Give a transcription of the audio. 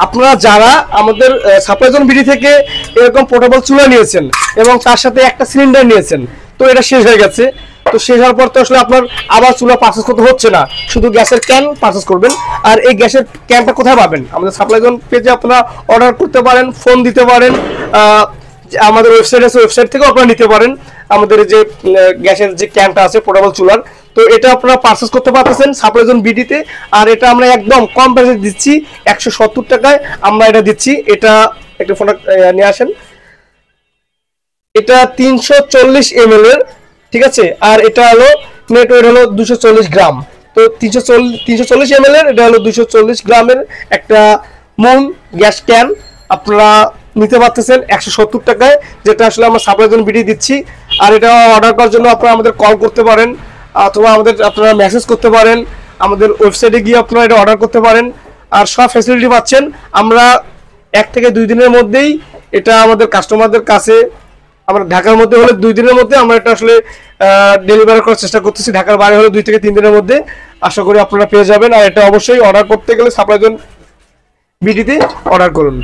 আপনারা যারা আমাদের সাপ্লাই জোন বিডি থেকে এরকম পোর্টেবল চুলা নিয়েছেন এবং তার সাথে একটা সিলিন্ডার নিয়েছেন, তো এটা শেষ হয়ে গেছে, তো শেষ হওয়ার পর তো আসলে আপনার আবার চুলা পারচেস করতে হচ্ছে না, শুধু গ্যাসের ক্যান পারচেস করবেন। আর এই গ্যাসের ক্যানটা কোথায় পাবেন? আমাদের সাপ্লাই জোন পেজে আপনারা অর্ডার করতে পারেন, ফোন দিতে পারেন, আমাদের ওয়েবসাইট আছে, ওয়েবসাইট থেকেও আপনারা নিতে পারেন আমাদের যে গ্যাসের যে ক্যানটা আছে পোর্টেবল চুলার। তো এটা আপনারা পারচেস করতে পারতেছেন সাপ্লাই জোন বিডিতে। আর এটা আমরা একদম কম প্রাইসে দিচ্ছি, 170 টাকায় আমরা এটা দিচ্ছি। এটা একটা ফোনটা নিয়ে আসেন। এটা 340 ml এর, ঠিক আছে। আর এটা হলো নেট ওয়েট হলো 240 গ্রাম। তো 340 ml এর, এটা হলো 240 গ্রামের একটা মুন গ্যাস ক্যান আপনারা নিতে পারতেছেন 170 টাকায়, যেটা আসলে আমরা সাপ্লাই জোন বিডি দিচ্ছি। আর এটা অর্ডার করার জন্য আপনারা আমাদের কল করতে পারেন অথবা আপনারা মেসেজ করতে পারেন, আমাদের ওয়েবসাইটে গিয়ে আপনারা এটা অর্ডার করতে পারেন। আর সব ফ্যাসিলিটি পাচ্ছেন। আমরা 1 থেকে 2 দিনের মধ্যেই এটা আমাদের কাস্টমারদের কাছে, আমরা ঢাকার মধ্যে হলে 2 দিনের মধ্যে আমরা এটা আসলে ডেলিভারি করার চেষ্টা করতেছি, ঢাকার বাইরে হলে 2 থেকে 3 দিনের মধ্যে আশা করি আপনারা পেয়ে যাবেন। আর এটা অবশ্যই অর্ডার করতে গেলে সাপ্লাই জোন বিডিতে অর্ডার করুন।